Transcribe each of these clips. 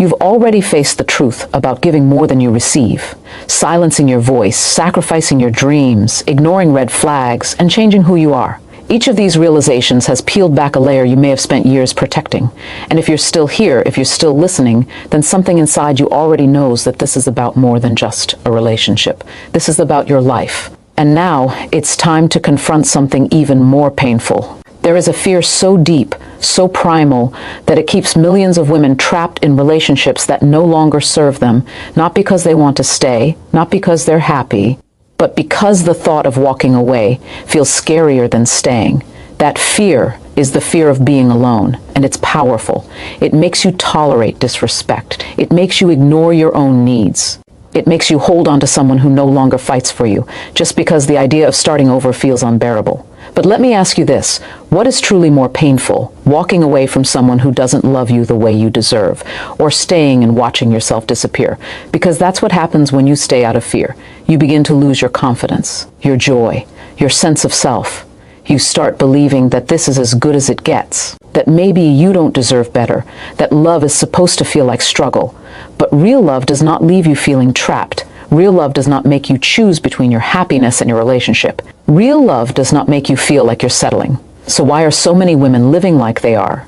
You've already faced the truth about giving more than you receive, silencing your voice, sacrificing your dreams, ignoring red flags, and changing who you are. Each of these realizations has peeled back a layer you may have spent years protecting. And if you're still here, if you're still listening, then something inside you already knows that this is about more than just a relationship. This is about your life. And now it's time to confront something even more painful. There is a fear so deep, so primal, that it keeps millions of women trapped in relationships that no longer serve them, not because they want to stay, not because they're happy, but because the thought of walking away feels scarier than staying. That fear is the fear of being alone, and it's powerful. It makes you tolerate disrespect. It makes you ignore your own needs. It makes you hold on to someone who no longer fights for you, just because the idea of starting over feels unbearable. But let me ask you this, what is truly more painful, walking away from someone who doesn't love you the way you deserve, or staying and watching yourself disappear? Because that's what happens when you stay out of fear. You begin to lose your confidence, your joy, your sense of self. You start believing that this is as good as it gets, that maybe you don't deserve better, that love is supposed to feel like struggle. But real love does not leave you feeling trapped. Real love does not make you choose between your happiness and your relationship. Real love does not make you feel like you're settling. So why are so many women living like they are?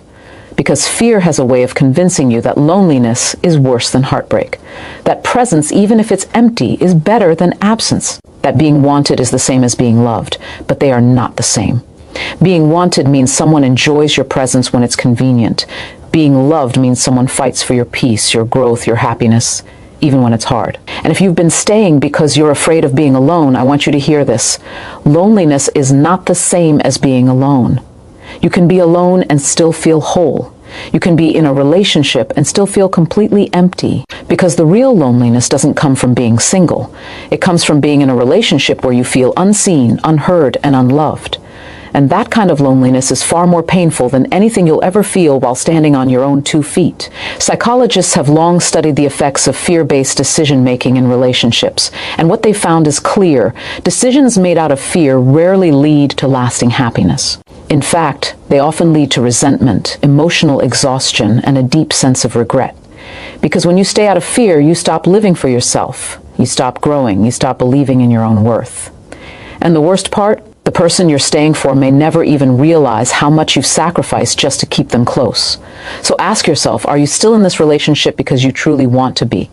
Because fear has a way of convincing you that loneliness is worse than heartbreak. That presence, even if it's empty, is better than absence. That being wanted is the same as being loved, but they are not the same. Being wanted means someone enjoys your presence when it's convenient. Being loved means someone fights for your peace, your growth, your happiness, even when it's hard. And if you've been staying because you're afraid of being alone, I want you to hear this. Loneliness is not the same as being alone. You can be alone and still feel whole. You can be in a relationship and still feel completely empty, because the real loneliness doesn't come from being single. It comes from being in a relationship where you feel unseen, unheard, and unloved. And that kind of loneliness is far more painful than anything you'll ever feel while standing on your own 2 feet. Psychologists have long studied the effects of fear-based decision-making in relationships, and what they found is clear. Decisions made out of fear rarely lead to lasting happiness. In fact, they often lead to resentment, emotional exhaustion, and a deep sense of regret. Because when you stay out of fear, you stop living for yourself. You stop growing. You stop believing in your own worth. And the worst part? The person you're staying for may never even realize how much you've sacrificed just to keep them close. So ask yourself, are you still in this relationship because you truly want to be?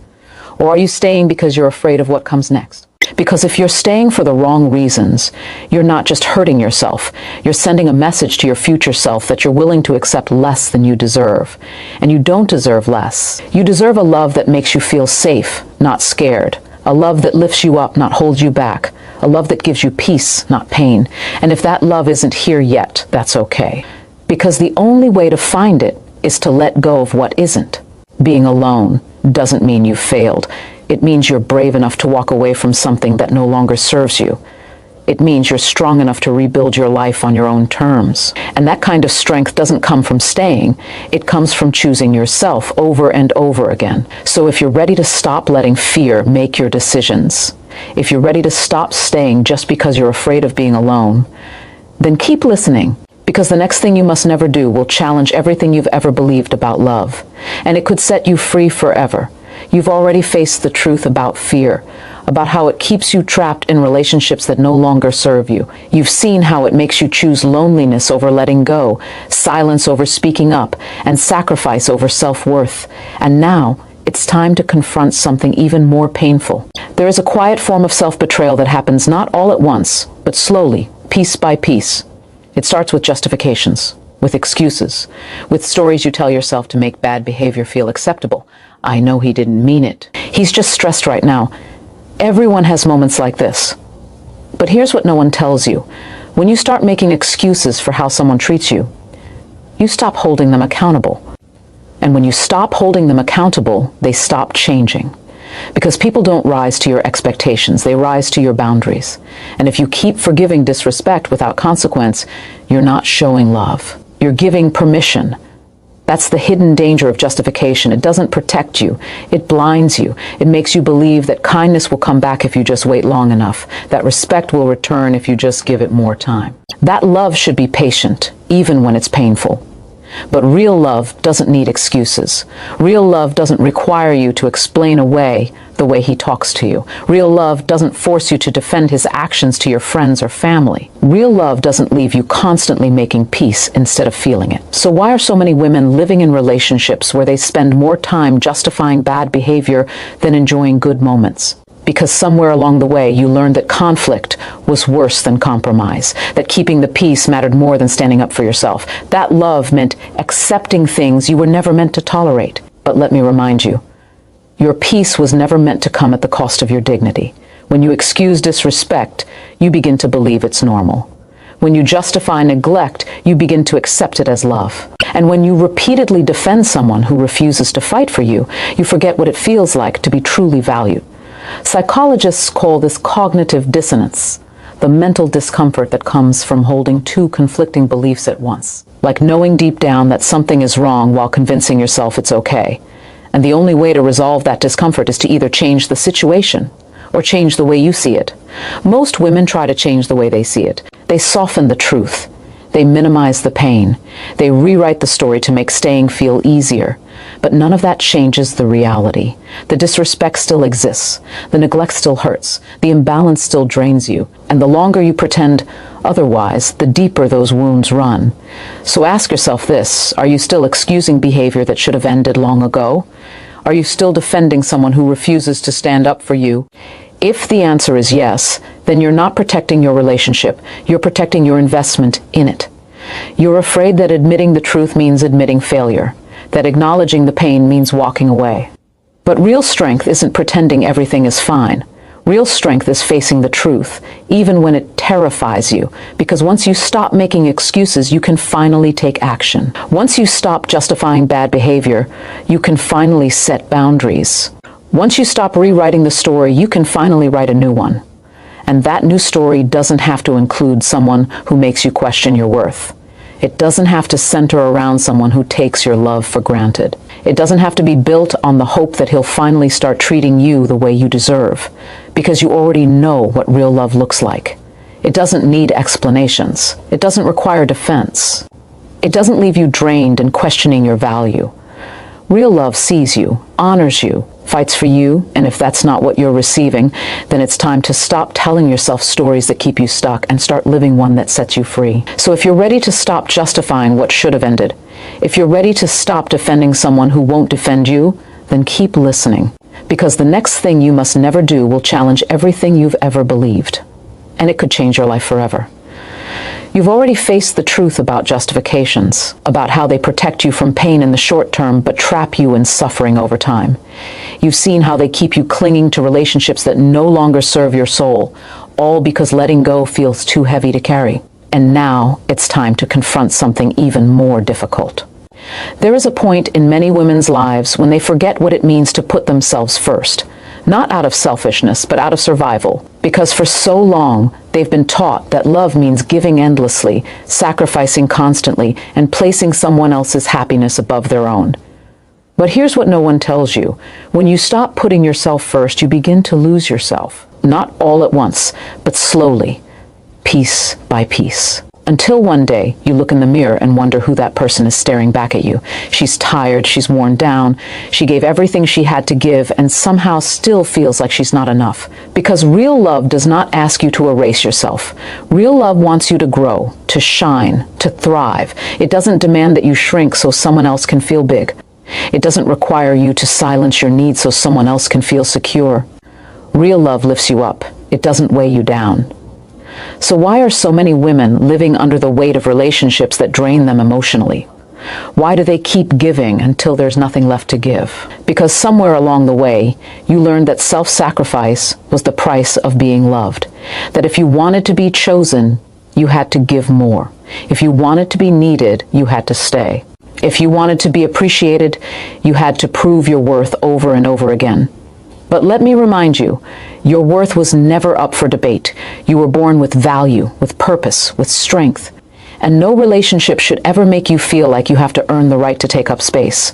Or are you staying because you're afraid of what comes next? Because if you're staying for the wrong reasons, you're not just hurting yourself. You're sending a message to your future self that you're willing to accept less than you deserve. And you don't deserve less. You deserve a love that makes you feel safe, not scared. A love that lifts you up, not holds you back. A love that gives you peace, not pain. And if that love isn't here yet, that's okay. Because the only way to find it is to let go of what isn't. Being alone doesn't mean you've failed. It means you're brave enough to walk away from something that no longer serves you. It means you're strong enough to rebuild your life on your own terms. And that kind of strength doesn't come from staying. It comes from choosing yourself over and over again. So if you're ready to stop letting fear make your decisions, if you're ready to stop staying just because you're afraid of being alone, then keep listening. Because the next thing you must never do will challenge everything you've ever believed about love. And it could set you free forever. You've already faced the truth about fear, about how it keeps you trapped in relationships that no longer serve you. You've seen how it makes you choose loneliness over letting go, silence over speaking up, and sacrifice over self-worth. And now, it's time to confront something even more painful. There is a quiet form of self-betrayal that happens not all at once, but slowly, piece by piece. It starts with justifications, with excuses, with stories you tell yourself to make bad behavior feel acceptable. I know he didn't mean it. He's just stressed right now. Everyone has moments like this. But here's what no one tells you. When you start making excuses for how someone treats you, you stop holding them accountable. And when you stop holding them accountable, they stop changing. Because people don't rise to your expectations, they rise to your boundaries. And if you keep forgiving disrespect without consequence, you're not showing love. You're giving permission. That's the hidden danger of justification. It doesn't protect you. It blinds you. It makes you believe that kindness will come back if you just wait long enough, that respect will return if you just give it more time. That love should be patient, even when it's painful. But real love doesn't need excuses. Real love doesn't require you to explain away the way he talks to you. Real love doesn't force you to defend his actions to your friends or family. Real love doesn't leave you constantly making peace instead of feeling it. So why are so many women living in relationships where they spend more time justifying bad behavior than enjoying good moments? Because somewhere along the way you learned that conflict was worse than compromise, that keeping the peace mattered more than standing up for yourself. That love meant accepting things you were never meant to tolerate. But let me remind you, your peace was never meant to come at the cost of your dignity. When you excuse disrespect, you begin to believe it's normal. When you justify neglect, you begin to accept it as love. And when you repeatedly defend someone who refuses to fight for you, you forget what it feels like to be truly valued. Psychologists call this cognitive dissonance, the mental discomfort that comes from holding two conflicting beliefs at once, like knowing deep down that something is wrong while convincing yourself it's okay. And the only way to resolve that discomfort is to either change the situation or change the way you see it. Most women try to change the way they see it. They soften the truth. They minimize the pain. They rewrite the story to make staying feel easier. But none of that changes the reality. The disrespect still exists. The neglect still hurts. The imbalance still drains you. And the longer you pretend otherwise, the deeper those wounds run. So ask yourself this: are you still excusing behavior that should have ended long ago? Are you still defending someone who refuses to stand up for you? If the answer is yes, then you're not protecting your relationship. You're protecting your investment in it. You're afraid that admitting the truth means admitting failure, that acknowledging the pain means walking away. But real strength isn't pretending everything is fine. Real strength is facing the truth, even when it terrifies you, because once you stop making excuses, you can finally take action. Once you stop justifying bad behavior, you can finally set boundaries. Once you stop rewriting the story, you can finally write a new one. And that new story doesn't have to include someone who makes you question your worth. It doesn't have to center around someone who takes your love for granted. It doesn't have to be built on the hope that he'll finally start treating you the way you deserve, because you already know what real love looks like. It doesn't need explanations. It doesn't require defense. It doesn't leave you drained and questioning your value. Real love sees you, honors you, fights for you, and if that's not what you're receiving, then it's time to stop telling yourself stories that keep you stuck and start living one that sets you free. So if you're ready to stop justifying what should have ended, if you're ready to stop defending someone who won't defend you, then keep listening, because the next thing you must never do will challenge everything you've ever believed, and it could change your life forever. You've already faced the truth about justifications, about how they protect you from pain in the short term but trap you in suffering over time. You've seen how they keep you clinging to relationships that no longer serve your soul, all because letting go feels too heavy to carry. And now it's time to confront something even more difficult. There is a point in many women's lives when they forget what it means to put themselves first. Not out of selfishness, but out of survival. Because for so long, they've been taught that love means giving endlessly, sacrificing constantly, and placing someone else's happiness above their own. But here's what no one tells you. When you stop putting yourself first, you begin to lose yourself. Not all at once, but slowly, piece by piece. Until one day, you look in the mirror and wonder who that person is staring back at you. She's tired, she's worn down, she gave everything she had to give and somehow still feels like she's not enough. Because real love does not ask you to erase yourself. Real love wants you to grow, to shine, to thrive. It doesn't demand that you shrink so someone else can feel big. It doesn't require you to silence your needs so someone else can feel secure. Real love lifts you up. It doesn't weigh you down. So why are so many women living under the weight of relationships that drain them emotionally? Why do they keep giving until there's nothing left to give? Because somewhere along the way, you learned that self-sacrifice was the price of being loved. That if you wanted to be chosen, you had to give more. If you wanted to be needed, you had to stay. If you wanted to be appreciated, you had to prove your worth over and over again. But let me remind you, your worth was never up for debate. You were born with value, with purpose, with strength. And no relationship should ever make you feel like you have to earn the right to take up space.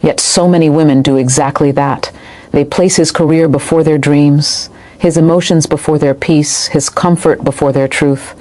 Yet so many women do exactly that. They place his career before their dreams, his emotions before their peace, his comfort before their truth.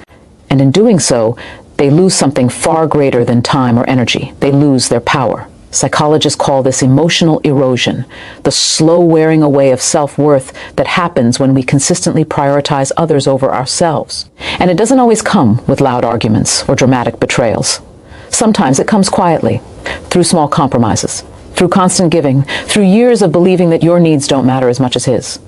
And in doing so, they lose something far greater than time or energy. They lose their power. Psychologists call this emotional erosion, the slow wearing away of self-worth that happens when we consistently prioritize others over ourselves. And it doesn't always come with loud arguments or dramatic betrayals. Sometimes it comes quietly, through small compromises, through constant giving, through years of believing that your needs don't matter as much as his.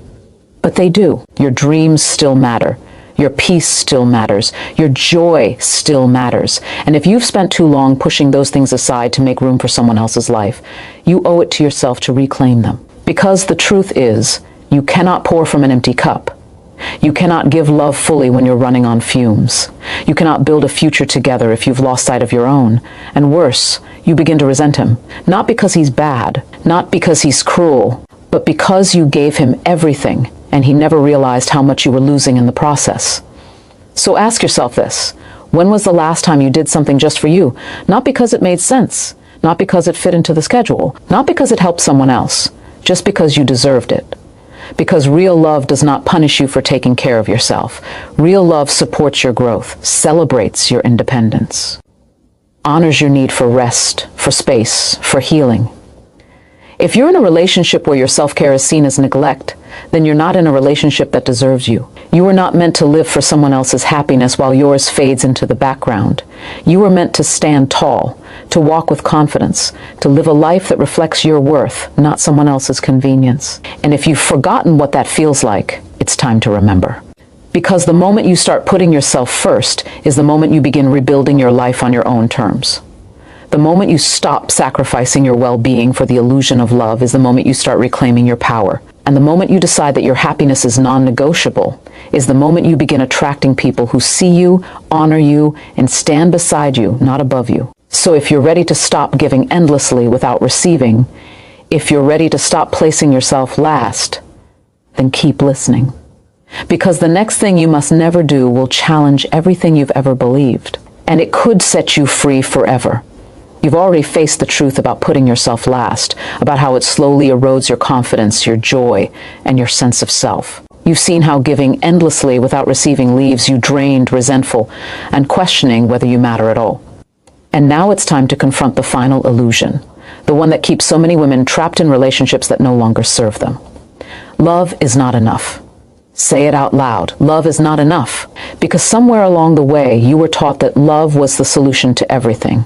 But they do. Your dreams still matter. Your peace still matters. Your joy still matters. And if you've spent too long pushing those things aside to make room for someone else's life, you owe it to yourself to reclaim them. Because the truth is, you cannot pour from an empty cup. You cannot give love fully when you're running on fumes. You cannot build a future together if you've lost sight of your own. And worse, you begin to resent him. Not because he's bad, not because he's cruel, but because you gave him everything and he never realized how much you were losing in the process. So ask yourself this: when was the last time you did something just for you? Not because it made sense, not because it fit into the schedule, not because it helped someone else, just because you deserved it. Because real love does not punish you for taking care of yourself. Real love supports your growth, celebrates your independence, honors your need for rest, for space, for healing. If you're in a relationship where your self-care is seen as neglect, then you're not in a relationship that deserves you. You are not meant to live for someone else's happiness while yours fades into the background. You are meant to stand tall, to walk with confidence, to live a life that reflects your worth, not someone else's convenience. And if you've forgotten what that feels like, it's time to remember. Because the moment you start putting yourself first is the moment you begin rebuilding your life on your own terms. The moment you stop sacrificing your well-being for the illusion of love is the moment you start reclaiming your power. And the moment you decide that your happiness is non-negotiable is the moment you begin attracting people who see you, honor you, and stand beside you, not above you. So if you're ready to stop giving endlessly without receiving, if you're ready to stop placing yourself last, then keep listening. Because the next thing you must never do will challenge everything you've ever believed. And it could set you free forever. You've already faced the truth about putting yourself last, about how it slowly erodes your confidence, your joy, and your sense of self. You've seen how giving endlessly without receiving leaves you drained, resentful, and questioning whether you matter at all. And now it's time to confront the final illusion, the one that keeps so many women trapped in relationships that no longer serve them. Love is not enough. Say it out loud. Love is not enough. Because somewhere along the way, you were taught that love was the solution to everything.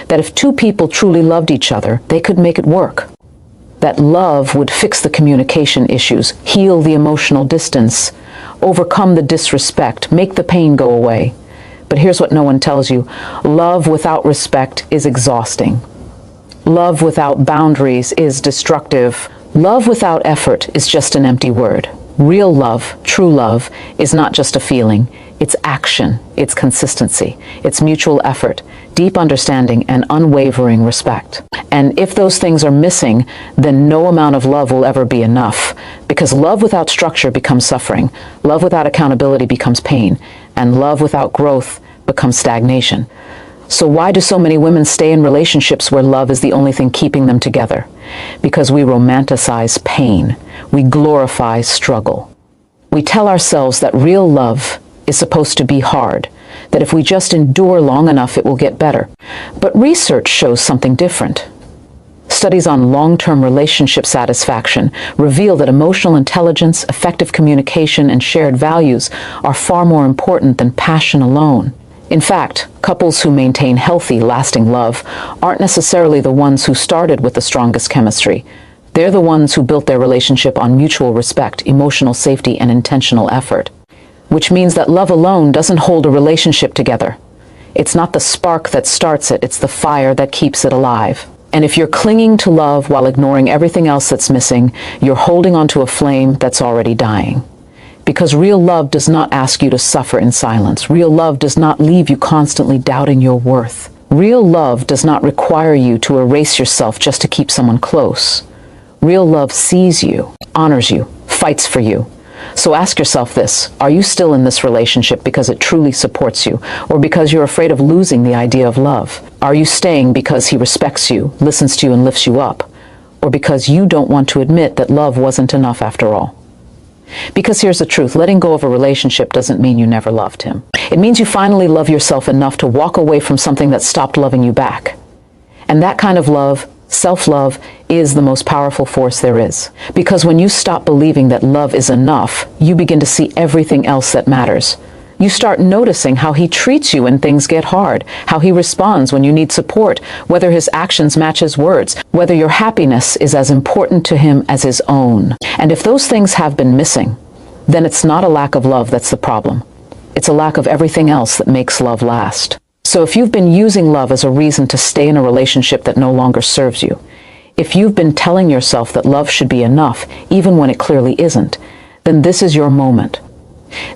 That if two people truly loved each other, they could make it work. That love would fix the communication issues, heal the emotional distance, overcome the disrespect, make the pain go away. But here's what no one tells you. Love without respect is exhausting. Love without boundaries is destructive. Love without effort is just an empty word. Real love, true love, is not just a feeling. It's action, it's consistency, it's mutual effort, deep understanding, and unwavering respect. And if those things are missing, then no amount of love will ever be enough. Because love without structure becomes suffering, love without accountability becomes pain, and love without growth becomes stagnation. So why do so many women stay in relationships where love is the only thing keeping them together? Because we romanticize pain. We glorify struggle. We tell ourselves that real love is supposed to be hard, that if we just endure long enough, it will get better. But research shows something different. Studies on long-term relationship satisfaction reveal that emotional intelligence, effective communication, and shared values are far more important than passion alone. In fact, couples who maintain healthy, lasting love aren't necessarily the ones who started with the strongest chemistry. They're the ones who built their relationship on mutual respect, emotional safety, and intentional effort. Which means that love alone doesn't hold a relationship together. It's not the spark that starts it, it's the fire that keeps it alive. And if you're clinging to love while ignoring everything else that's missing, you're holding onto a flame that's already dying. Because real love does not ask you to suffer in silence. Real love does not leave you constantly doubting your worth. Real love does not require you to erase yourself just to keep someone close. Real love sees you, honors you, fights for you. So ask yourself this: are you still in this relationship because it truly supports you, or because you're afraid of losing the idea of love? Are you staying because he respects you, listens to you, and lifts you up, or because you don't want to admit that love wasn't enough after all? Because here's the truth, letting go of a relationship doesn't mean you never loved him. It means you finally love yourself enough to walk away from something that stopped loving you back. And that kind of love, self-love, is the most powerful force there is. Because when you stop believing that love is enough, you begin to see everything else that matters. You start noticing how he treats you when things get hard, how he responds when you need support, whether his actions match his words, whether your happiness is as important to him as his own. And if those things have been missing, then it's not a lack of love that's the problem. It's a lack of everything else that makes love last. So if you've been using love as a reason to stay in a relationship that no longer serves you, if you've been telling yourself that love should be enough, even when it clearly isn't, then this is your moment.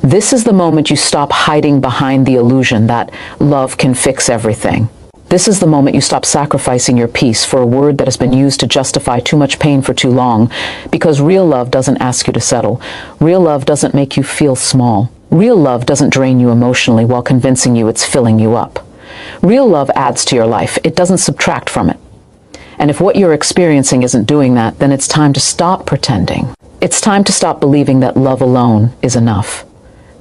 This is the moment you stop hiding behind the illusion that love can fix everything. This is the moment you stop sacrificing your peace for a word that has been used to justify too much pain for too long, because real love doesn't ask you to settle. Real love doesn't make you feel small. Real love doesn't drain you emotionally while convincing you it's filling you up. Real love adds to your life. It doesn't subtract from it. And if what you're experiencing isn't doing that, then it's time to stop pretending. It's time to stop believing that love alone is enough.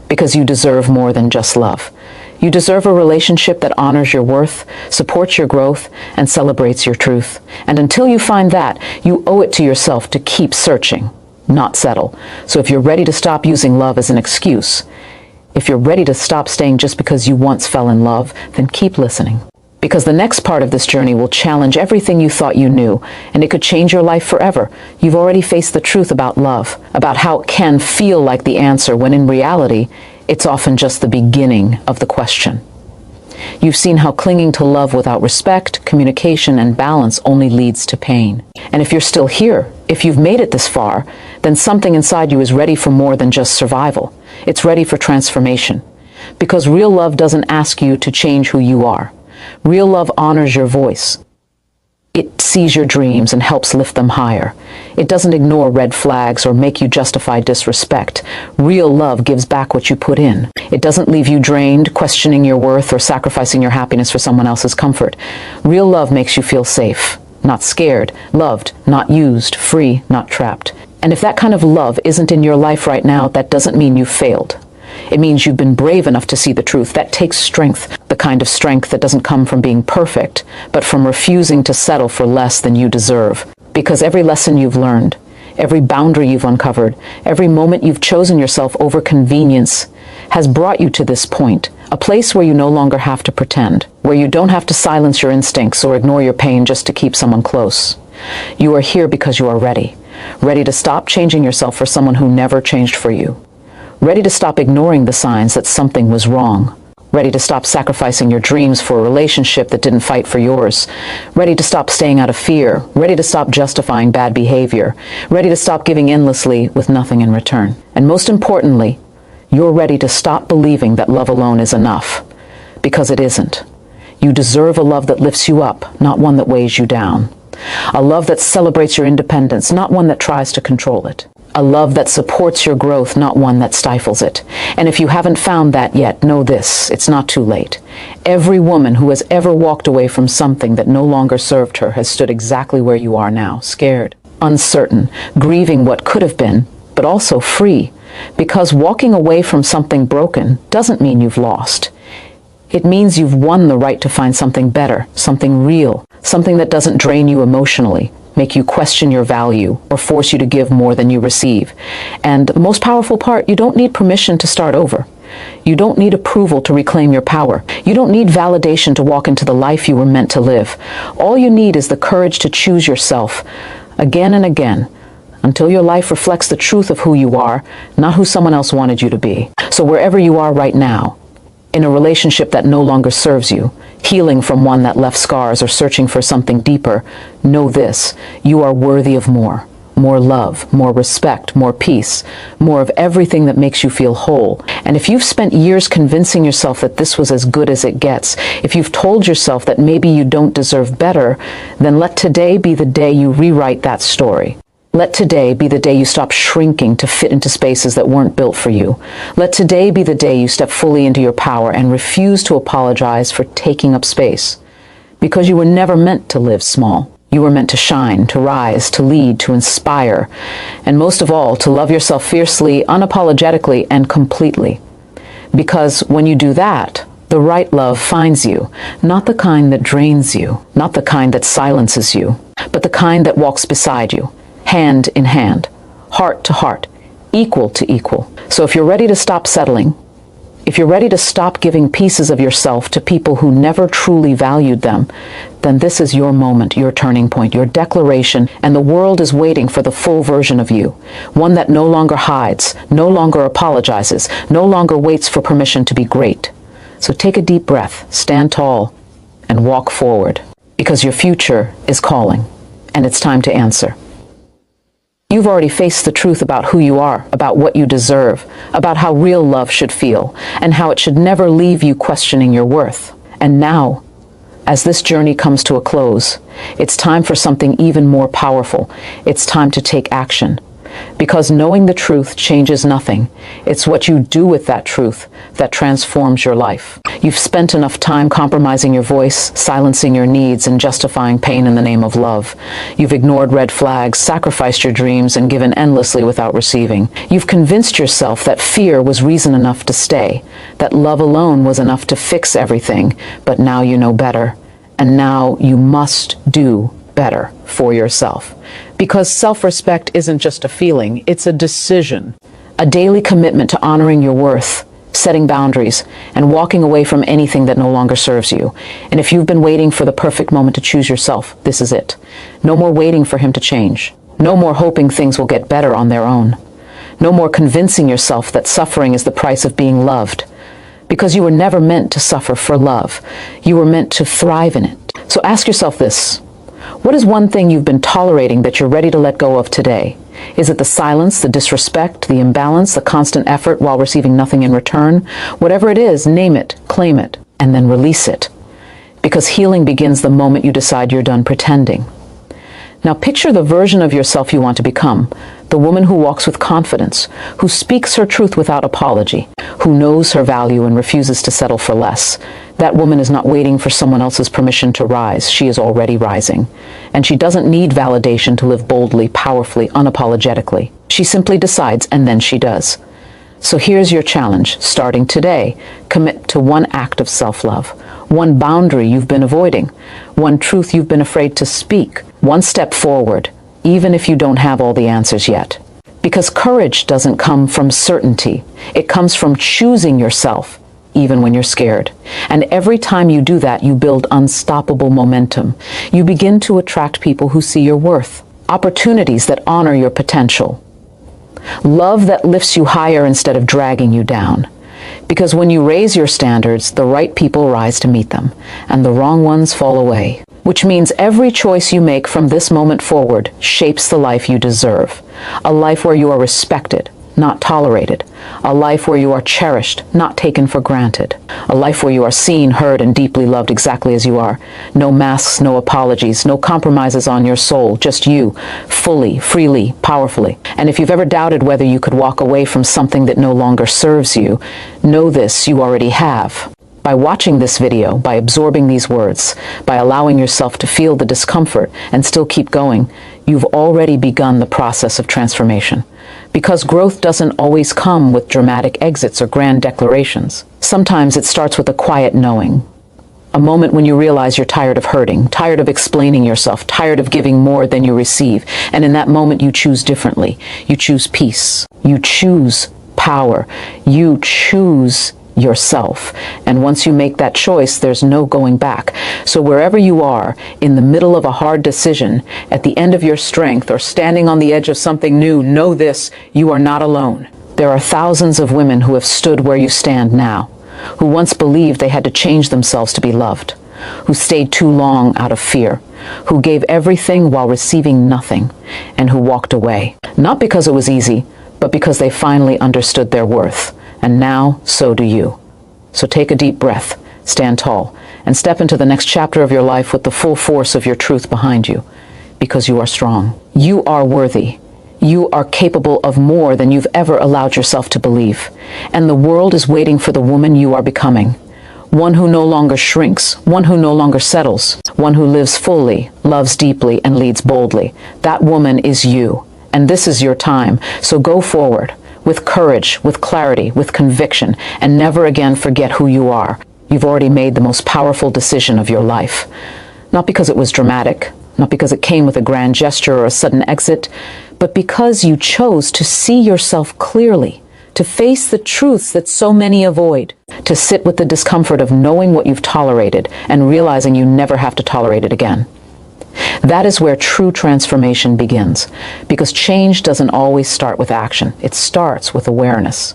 Because you deserve more than just love. You deserve a relationship that honors your worth, supports your growth, and celebrates your truth. And until you find that, you owe it to yourself to keep searching, not settle. So if you're ready to stop using love as an excuse, if you're ready to stop staying just because you once fell in love, then keep listening. Because the next part of this journey will challenge everything you thought you knew, and it could change your life forever. You've already faced the truth about love, about how it can feel like the answer, when in reality, it's often just the beginning of the question. You've seen how clinging to love without respect, communication, and balance only leads to pain. And if you're still here, if you've made it this far, then something inside you is ready for more than just survival. It's ready for transformation. Because real love doesn't ask you to change who you are. Real love honors your voice. It sees your dreams and helps lift them higher. It doesn't ignore red flags or make you justify disrespect. Real love gives back what you put in. It doesn't leave you drained, questioning your worth, or sacrificing your happiness for someone else's comfort. Real love makes you feel safe, not scared, loved, not used, free, not trapped. And if that kind of love isn't in your life right now, that doesn't mean you've failed. It means you've been brave enough to see the truth. That takes strength, the kind of strength that doesn't come from being perfect, but from refusing to settle for less than you deserve. Because every lesson you've learned, every boundary you've uncovered, every moment you've chosen yourself over convenience has brought you to this point, a place where you no longer have to pretend, where you don't have to silence your instincts or ignore your pain just to keep someone close. You are here because you are ready. Ready to stop changing yourself for someone who never changed for you. Ready to stop ignoring the signs that something was wrong. Ready to stop sacrificing your dreams for a relationship that didn't fight for yours. Ready to stop staying out of fear. Ready to stop justifying bad behavior. Ready to stop giving endlessly with nothing in return. And most importantly, you're ready to stop believing that love alone is enough. Because it isn't. You deserve a love that lifts you up, not one that weighs you down. A love that celebrates your independence, not one that tries to control it. A love that supports your growth, not one that stifles it. And if you haven't found that yet, know this, it's not too late. Every woman who has ever walked away from something that no longer served her has stood exactly where you are now, scared, uncertain, grieving what could have been, but also free. Because walking away from something broken doesn't mean you've lost. It means you've won the right to find something better, something real, something that doesn't drain you emotionally, make you question your value, or force you to give more than you receive. And the most powerful part, you don't need permission to start over. You don't need approval to reclaim your power. You don't need validation to walk into the life you were meant to live. All you need is the courage to choose yourself again and again, until your life reflects the truth of who you are, not who someone else wanted you to be. So wherever you are right now, in a relationship that no longer serves you, healing from one that left scars, or searching for something deeper, know this, you are worthy of more. More love, more respect, more peace, more of everything that makes you feel whole. And if you've spent years convincing yourself that this was as good as it gets, if you've told yourself that maybe you don't deserve better, then let today be the day you rewrite that story. Let today be the day you stop shrinking to fit into spaces that weren't built for you. Let today be the day you step fully into your power and refuse to apologize for taking up space. Because you were never meant to live small. You were meant to shine, to rise, to lead, to inspire, and most of all, to love yourself fiercely, unapologetically, and completely. Because when you do that, the right love finds you, not the kind that drains you, not the kind that silences you, but the kind that walks beside you, hand in hand, heart to heart, equal to equal. So if you're ready to stop settling, if you're ready to stop giving pieces of yourself to people who never truly valued them, then this is your moment, your turning point, your declaration, and the world is waiting for the full version of you, one that no longer hides, no longer apologizes, no longer waits for permission to be great. So take a deep breath, stand tall, and walk forward, because your future is calling, and it's time to answer. You've already faced the truth about who you are, about what you deserve, about how real love should feel, and how it should never leave you questioning your worth. And now, as this journey comes to a close, it's time for something even more powerful. It's time to take action. Because knowing the truth changes nothing. It's what you do with that truth that transforms your life. You've spent enough time compromising your voice, silencing your needs, and justifying pain in the name of love. You've ignored red flags, sacrificed your dreams, and given endlessly without receiving. You've convinced yourself that fear was reason enough to stay, that love alone was enough to fix everything, but now you know better. And now you must do better for yourself. Because self-respect isn't just a feeling, it's a decision. A daily commitment to honoring your worth, setting boundaries, and walking away from anything that no longer serves you. And if you've been waiting for the perfect moment to choose yourself, this is it. No more waiting for him to change. No more hoping things will get better on their own. No more convincing yourself that suffering is the price of being loved. Because you were never meant to suffer for love. You were meant to thrive in it. So ask yourself this. What is one thing you've been tolerating that you're ready to let go of today? Is it the silence, the disrespect, the imbalance, the constant effort while receiving nothing in return? Whatever it is, name it, claim it, and then release it. Because healing begins the moment you decide you're done pretending. Now picture the version of yourself you want to become, the woman who walks with confidence, who speaks her truth without apology, who knows her value and refuses to settle for less. That woman is not waiting for someone else's permission to rise. She is already rising. And she doesn't need validation to live boldly, powerfully, unapologetically. She simply decides, and then she does. So here's your challenge. Starting today, commit to one act of self-love, one boundary you've been avoiding, one truth you've been afraid to speak, one step forward, even if you don't have all the answers yet. Because courage doesn't come from certainty. It comes from choosing yourself, even when you're scared. And every time you do that, you build unstoppable momentum. You begin to attract people who see your worth, opportunities that honor your potential, love that lifts you higher instead of dragging you down. Because when you raise your standards, the right people rise to meet them, and the wrong ones fall away. Which means every choice you make from this moment forward shapes the life you deserve. A life where you are respected, not tolerated. A life where you are cherished, not taken for granted. A life where you are seen, heard, and deeply loved exactly as you are. No masks, no apologies, no compromises on your soul, just you, fully, freely, powerfully. And if you've ever doubted whether you could walk away from something that no longer serves you, know this, you already have. By watching this video, by absorbing these words, by allowing yourself to feel the discomfort and still keep going, you've already begun the process of transformation. Because growth doesn't always come with dramatic exits or grand declarations. Sometimes it starts with a quiet knowing. A moment when you realize you're tired of hurting, tired of explaining yourself, tired of giving more than you receive. And in that moment you choose differently. You choose peace. You choose power. You choose yourself. And once you make that choice, there's no going back. So wherever you are, in the middle of a hard decision, at the end of your strength, or standing on the edge of something new, know this, you are not alone. There are thousands of women who have stood where you stand now, who once believed they had to change themselves to be loved, who stayed too long out of fear, who gave everything while receiving nothing, and who walked away. Not because it was easy, but because they finally understood their worth. And now, so do you. So take a deep breath, stand tall, and step into the next chapter of your life with the full force of your truth behind you, because you are strong. You are worthy. You are capable of more than you've ever allowed yourself to believe. And the world is waiting for the woman you are becoming. one who no longer shrinks, one who no longer settles, one who lives fully, loves deeply, and leads boldly. That woman is you, and this is your time. So go forward with courage, with clarity, with conviction, and never again forget who you are. You've already made the most powerful decision of your life. Not because it was dramatic, not because it came with a grand gesture or a sudden exit, but because you chose to see yourself clearly, to face the truths that so many avoid, to sit with the discomfort of knowing what you've tolerated and realizing you never have to tolerate it again. That is where true transformation begins, because change doesn't always start with action. It starts with awareness.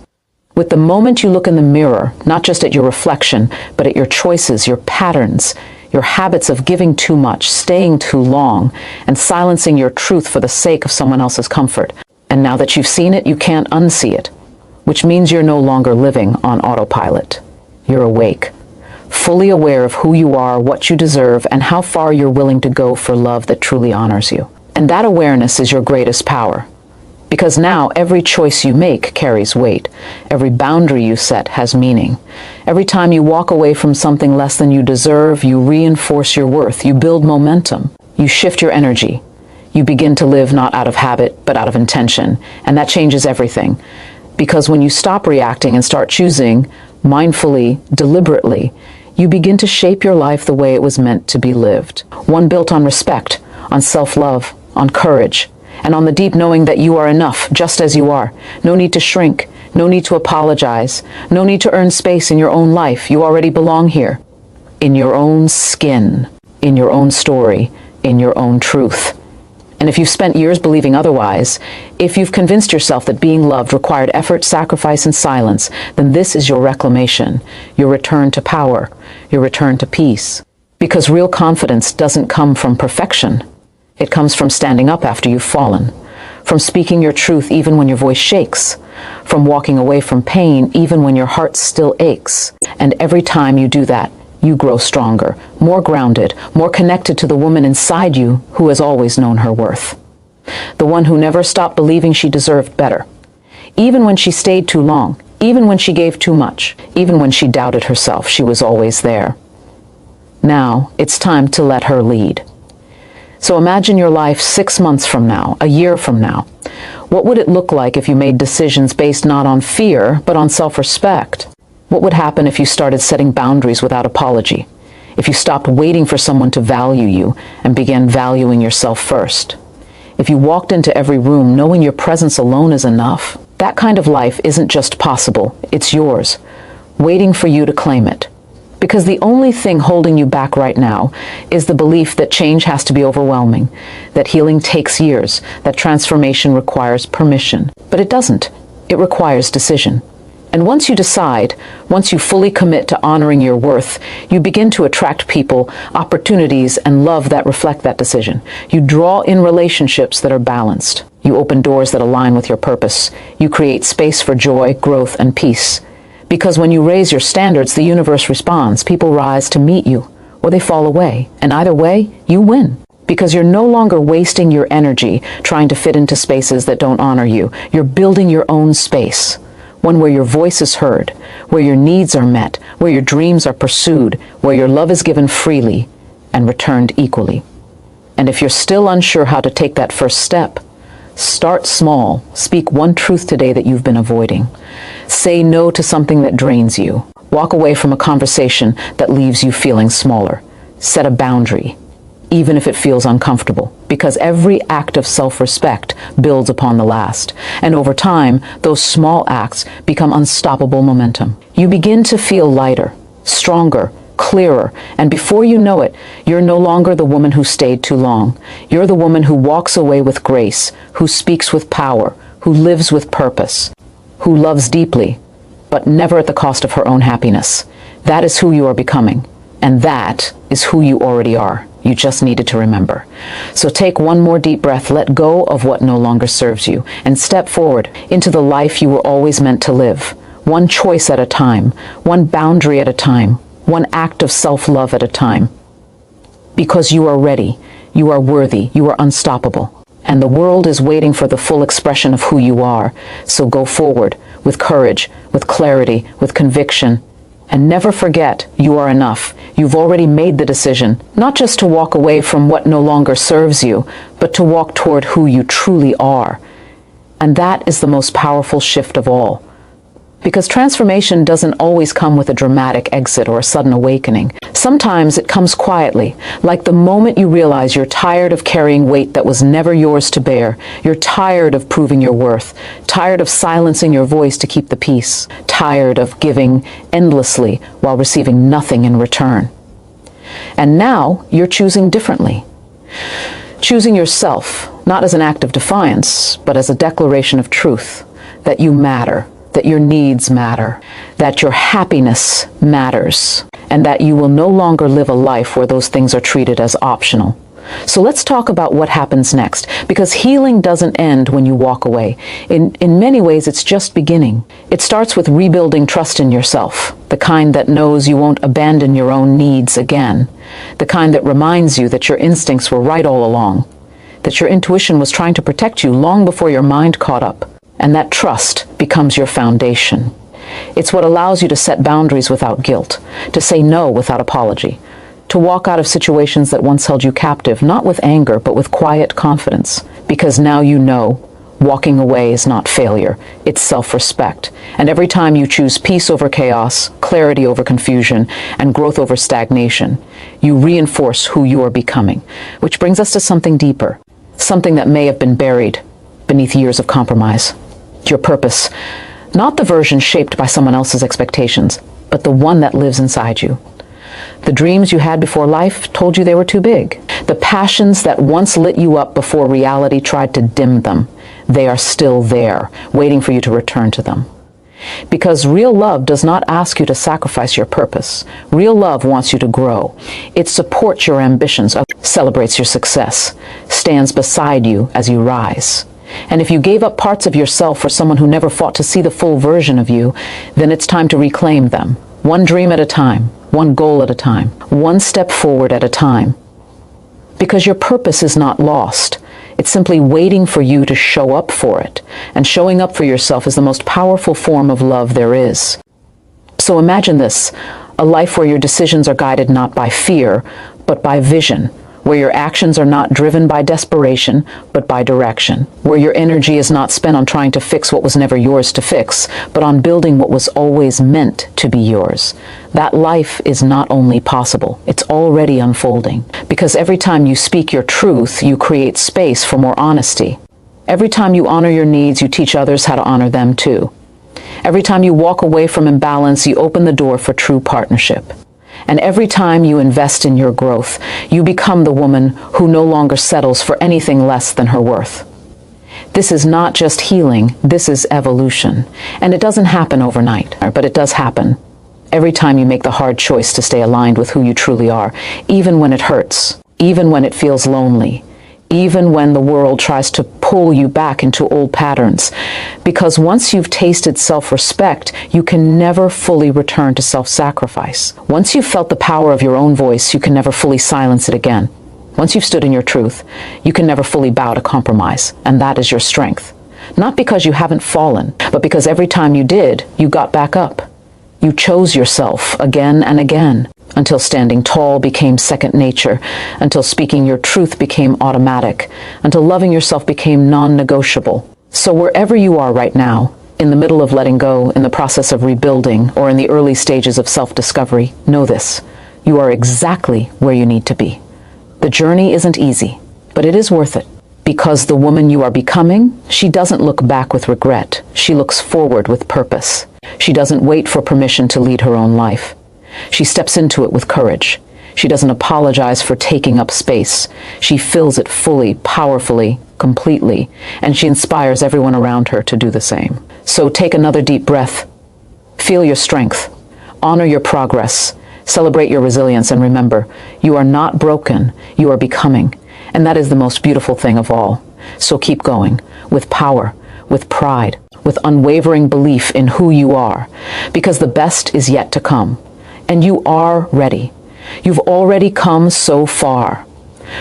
With the moment you look in the mirror, not just at your reflection, but at your choices, your patterns, your habits of giving too much, staying too long, and silencing your truth for the sake of someone else's comfort. And now that you've seen it, you can't unsee it, which means you're no longer living on autopilot. You're awake, fully aware of who you are, what you deserve, and how far you're willing to go for love that truly honors you. And that awareness is your greatest power. Because now every choice you make carries weight. Every boundary you set has meaning. Every time you walk away from something less than you deserve, you reinforce your worth. You build momentum. You shift your energy. You begin to live not out of habit, but out of intention. And that changes everything. Because when you stop reacting and start choosing, mindfully, deliberately, you begin to shape your life the way it was meant to be lived. One built on respect, on self-love, on courage, and on the deep knowing that you are enough just as you are. No need to shrink, no need to apologize, no need to earn space in your own life. You already belong here, in your own skin, in your own story, in your own truth. And if you've spent years believing otherwise, if you've convinced yourself that being loved required effort, sacrifice, and silence, then this is your reclamation, your return to power, your return to peace. Because real confidence doesn't come from perfection. It comes from standing up after you've fallen, from speaking your truth even when your voice shakes, from walking away from pain even when your heart still aches. And every time you do that, you grow stronger, more grounded, more connected to the woman inside you who has always known her worth. The one who never stopped believing she deserved better, even when she stayed too long, even when she gave too much, even when she doubted herself, she was always there. Now it's time to let her lead. So imagine your life 6 months from now, a year from now. What would it look like if you made decisions based not on fear, but on self-respect? What would happen if you started setting boundaries without apology? If you stopped waiting for someone to value you and began valuing yourself first? If you walked into every room knowing your presence alone is enough? That kind of life isn't just possible, it's yours, waiting for you to claim it. Because the only thing holding you back right now is the belief that change has to be overwhelming, that healing takes years, that transformation requires permission. But it doesn't. It requires decision. And once you decide, once you fully commit to honoring your worth, you begin to attract people, opportunities, and love that reflect that decision. You draw in relationships that are balanced. You open doors that align with your purpose. You create space for joy, growth, and peace. Because when you raise your standards, the universe responds. People rise to meet you, or they fall away. And either way, you win. Because you're no longer wasting your energy trying to fit into spaces that don't honor you. You're building your own space. One where your voice is heard, where your needs are met, where your dreams are pursued, where your love is given freely and returned equally. And if you're still unsure how to take that first step, start small. Speak one truth today that you've been avoiding. Say no to something that drains you. Walk away from a conversation that leaves you feeling smaller. Set a boundary, even if it feels uncomfortable, because every act of self-respect builds upon the last. And over time, those small acts become unstoppable momentum. You begin to feel lighter, stronger, clearer, and before you know it, you're no longer the woman who stayed too long. You're the woman who walks away with grace, who speaks with power, who lives with purpose, who loves deeply, but never at the cost of her own happiness. That is who you are becoming, and that is who you already are. You just needed to remember. So take one more deep breath, let go of what no longer serves you, and step forward into the life you were always meant to live. One choice at a time, one boundary at a time, one act of self-love at a time. Because you are ready, you are worthy, you are unstoppable. And the world is waiting for the full expression of who you are. So go forward with courage, with clarity, with conviction, And never forget, you are enough. You've already made the decision, not just to walk away from what no longer serves you, but to walk toward who you truly are. And that is the most powerful shift of all. Because transformation doesn't always come with a dramatic exit or a sudden awakening. Sometimes it comes quietly, like the moment you realize you're tired of carrying weight that was never yours to bear. You're tired of proving your worth, tired of silencing your voice to keep the peace, tired of giving endlessly while receiving nothing in return. And now you're choosing differently. Choosing yourself, not as an act of defiance, but as a declaration of truth, that you matter, that your needs matter, that your happiness matters, and that you will no longer live a life where those things are treated as optional. So let's talk about what happens next, because healing doesn't end when you walk away. In many ways, it's just beginning. It starts with rebuilding trust in yourself, the kind that knows you won't abandon your own needs again, the kind that reminds you that your instincts were right all along, that your intuition was trying to protect you long before your mind caught up. And that trust becomes your foundation. It's what allows you to set boundaries without guilt, to say no without apology, to walk out of situations that once held you captive, not with anger, but with quiet confidence. Because now you know, walking away is not failure, it's self-respect. And every time you choose peace over chaos, clarity over confusion, and growth over stagnation, you reinforce who you are becoming. Which brings us to something deeper, something that may have been buried beneath years of compromise. Your purpose, not the version shaped by someone else's expectations, but the one that lives inside you. The dreams you had before life told you they were too big. The passions that once lit you up before reality tried to dim them, they are still there, waiting for you to return to them. Because real love does not ask you to sacrifice your purpose. Real love wants you to grow. It supports your ambitions, celebrates your success, stands beside you as you rise. And if you gave up parts of yourself for someone who never fought to see the full version of you, then it's time to reclaim them. One dream at a time, one goal at a time, one step forward at a time. Because your purpose is not lost. It's simply waiting for you to show up for it. And showing up for yourself is the most powerful form of love there is. So imagine this, a life where your decisions are guided not by fear, but by vision. Where your actions are not driven by desperation, but by direction. Where your energy is not spent on trying to fix what was never yours to fix, but on building what was always meant to be yours. That life is not only possible, it's already unfolding. Because every time you speak your truth, you create space for more honesty. Every time you honor your needs, you teach others how to honor them too. Every time you walk away from imbalance, you open the door for true partnership. And every time you invest in your growth, you become the woman who no longer settles for anything less than her worth. This is not just healing, this is evolution. And it doesn't happen overnight, but it does happen. Every time you make the hard choice to stay aligned with who you truly are, even when it hurts, even when it feels lonely, even when the world tries to pull you back into old patterns. Because once you've tasted self-respect, you can never fully return to self-sacrifice. Once you've felt the power of your own voice, you can never fully silence it again. Once you've stood in your truth, you can never fully bow to compromise, and that is your strength. Not because you haven't fallen, but because every time you did, you got back up. You chose yourself again and again, until standing tall became second nature, until speaking your truth became automatic, until loving yourself became non-negotiable. So wherever you are right now, in the middle of letting go, in the process of rebuilding, or in the early stages of self-discovery, know this: you are exactly where you need to be. The journey isn't easy, but it is worth it. Because the woman you are becoming, she doesn't look back with regret. She looks forward with purpose. She doesn't wait for permission to lead her own life. She steps into it with courage. She doesn't apologize for taking up space. She fills it fully, powerfully, completely, and she inspires everyone around her to do the same. So take another deep breath. Feel your strength. Honor your progress. Celebrate your resilience, and remember, you are not broken, you are becoming. And that is the most beautiful thing of all. So keep going, with power, with pride, with unwavering belief in who you are, because the best is yet to come. And you are ready. You've already come so far.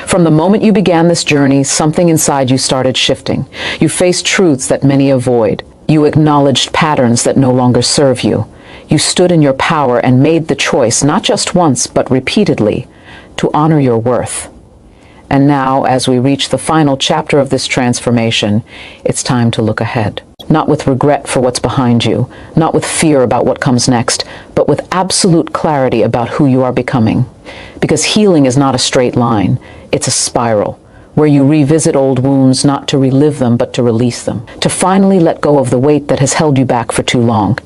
From the moment you began this journey, something inside you started shifting. You faced truths that many avoid. You acknowledged patterns that no longer serve you. You stood in your power and made the choice, not just once, but repeatedly, to honor your worth. And now, as we reach the final chapter of this transformation, it's time to look ahead. Not with regret for what's behind you, not with fear about what comes next, but with absolute clarity about who you are becoming. Because healing is not a straight line, it's a spiral, where you revisit old wounds not to relive them, but to release them. To finally let go of the weight that has held you back for too long.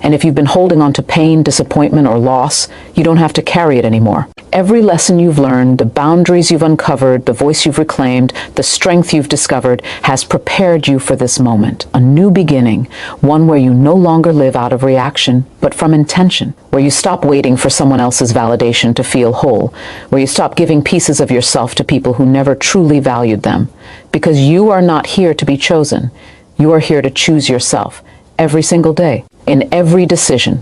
And if you've been holding on to pain, disappointment, or loss, you don't have to carry it anymore. Every lesson you've learned, the boundaries you've uncovered, the voice you've reclaimed, the strength you've discovered has prepared you for this moment. A new beginning, one where you no longer live out of reaction, but from intention. Where you stop waiting for someone else's validation to feel whole. Where you stop giving pieces of yourself to people who never truly valued them. Because you are not here to be chosen. You are here to choose yourself every single day. In every decision,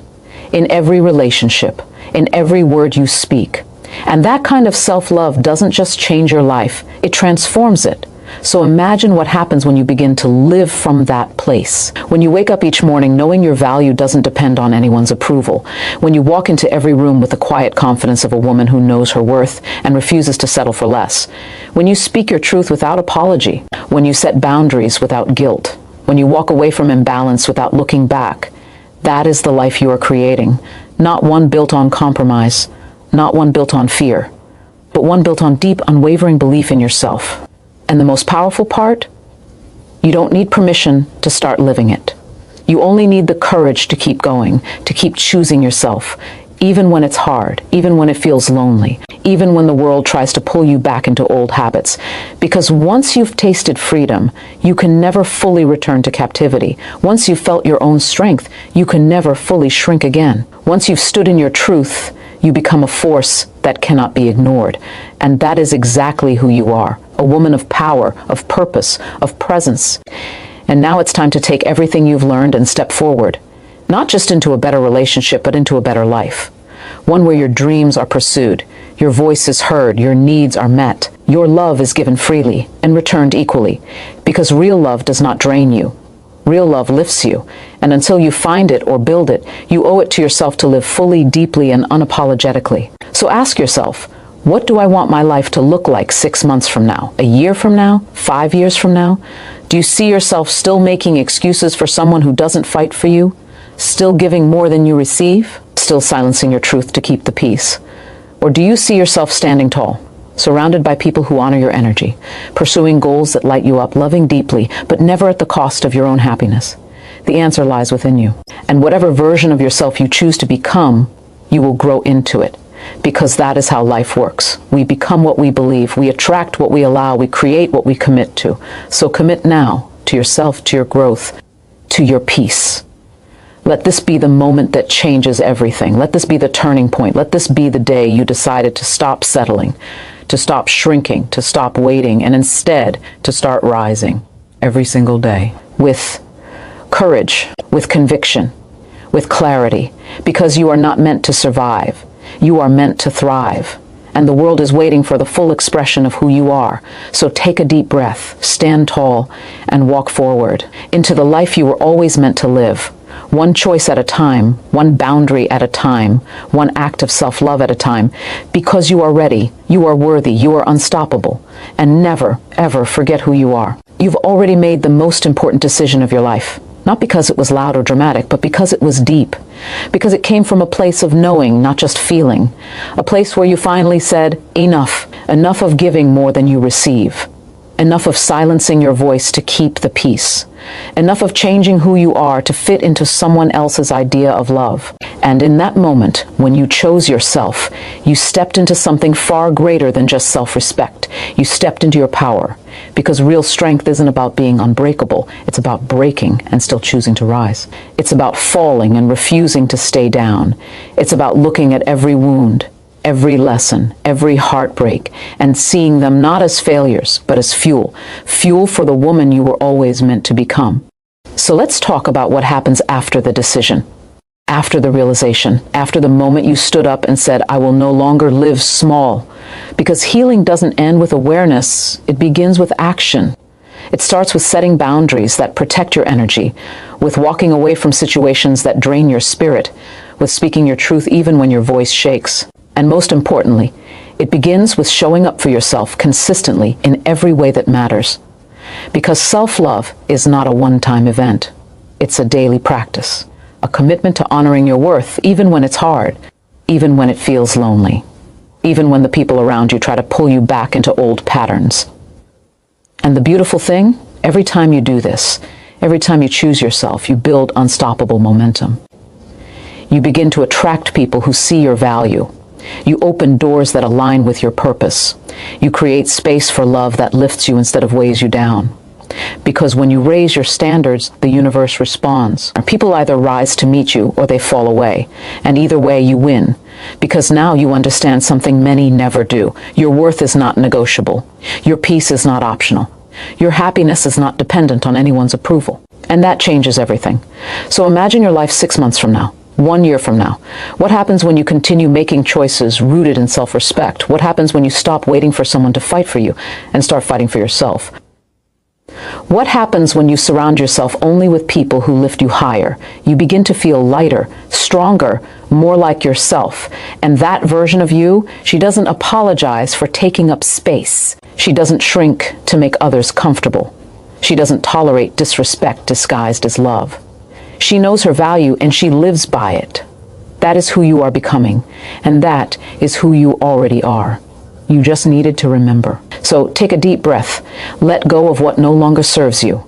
in every relationship, in every word you speak. And that kind of self-love doesn't just change your life, it transforms it. So imagine what happens when you begin to live from that place. When you wake up each morning knowing your value doesn't depend on anyone's approval. When you walk into every room with the quiet confidence of a woman who knows her worth and refuses to settle for less. When you speak your truth without apology. When you set boundaries without guilt. When you walk away from imbalance without looking back. That is the life you are creating, not one built on compromise, not one built on fear, but one built on deep, unwavering belief in yourself. And the most powerful part? You don't need permission to start living it. You only need the courage to keep going, to keep choosing yourself, even when it's hard, even when it feels lonely, even when the world tries to pull you back into old habits. Because once you've tasted freedom, you can never fully return to captivity. Once you've felt your own strength, you can never fully shrink again. Once you've stood in your truth, you become a force that cannot be ignored. And that is exactly who you are, a woman of power, of purpose, of presence. And now it's time to take everything you've learned and step forward. Not just into a better relationship, but into a better life. One where your dreams are pursued, your voice is heard, your needs are met, your love is given freely and returned equally. Because real love does not drain you. Real love lifts you. And until you find it or build it, you owe it to yourself to live fully, deeply, and unapologetically. So ask yourself, what do I want my life to look like 6 months from now, a year from now, 5 years from now? Do you see yourself still making excuses for someone who doesn't fight for you? Still giving more than you receive? Still silencing your truth to keep the peace? Or do you see yourself standing tall, surrounded by people who honor your energy, pursuing goals that light you up, loving deeply, but never at the cost of your own happiness? The answer lies within you. And whatever version of yourself you choose to become, you will grow into it. Because that is how life works. We become what we believe. We attract what we allow. We create what we commit to. So commit now to yourself, to your growth, to your peace. Let this be the moment that changes everything. Let this be the turning point. Let this be the day you decided to stop settling, to stop shrinking, to stop waiting, and instead to start rising every single day with courage, with conviction, with clarity, because you are not meant to survive. You are meant to thrive. And the world is waiting for the full expression of who you are. So take a deep breath, stand tall, and walk forward into the life you were always meant to live. One choice at a time, one boundary at a time, one act of self-love at a time, because you are ready, you are worthy, you are unstoppable, and never, ever forget who you are. You've already made the most important decision of your life, not because it was loud or dramatic, but because it was deep, because it came from a place of knowing, not just feeling, a place where you finally said, enough, enough of giving more than you receive. Enough of silencing your voice to keep the peace. Enough of changing who you are to fit into someone else's idea of love. And in that moment, when you chose yourself, you stepped into something far greater than just self-respect. You stepped into your power. Because real strength isn't about being unbreakable. It's about breaking and still choosing to rise. It's about falling and refusing to stay down. It's about looking at every wound, every lesson, every heartbreak, and seeing them not as failures, but as fuel. Fuel for the woman you were always meant to become. So let's talk about what happens after the decision, after the realization, after the moment you stood up and said, I will no longer live small. Because healing doesn't end with awareness, it begins with action. It starts with setting boundaries that protect your energy, with walking away from situations that drain your spirit, with speaking your truth even when your voice shakes. And most importantly, it begins with showing up for yourself consistently in every way that matters. Because self-love is not a one-time event. It's a daily practice, a commitment to honoring your worth even when it's hard, even when it feels lonely, even when the people around you try to pull you back into old patterns. And the beautiful thing, every time you do this, every time you choose yourself, you build unstoppable momentum. You begin to attract people who see your value. You open doors that align with your purpose. You create space for love that lifts you instead of weighs you down. Because when you raise your standards, the universe responds. People either rise to meet you or they fall away. And either way, you win. Because now you understand something many never do. Your worth is not negotiable. Your peace is not optional. Your happiness is not dependent on anyone's approval. And that changes everything. So imagine your life 6 months from now. 1 year from now. What happens when you continue making choices rooted in self-respect? What happens when you stop waiting for someone to fight for you and start fighting for yourself? What happens when you surround yourself only with people who lift you higher? You begin to feel lighter, stronger, more like yourself. And that version of you, she doesn't apologize for taking up space. She doesn't shrink to make others comfortable. She doesn't tolerate disrespect disguised as love. She knows her value and she lives by it. That is who you are becoming, and that is who you already are. You just needed to remember. So take a deep breath, let go of what no longer serves you,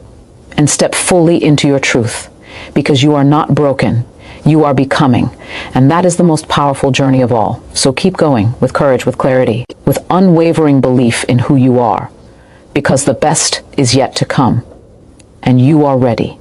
and step fully into your truth, because you are not broken, you are becoming, and that is the most powerful journey of all. So keep going with courage, with clarity, with unwavering belief in who you are, because the best is yet to come, and you are ready.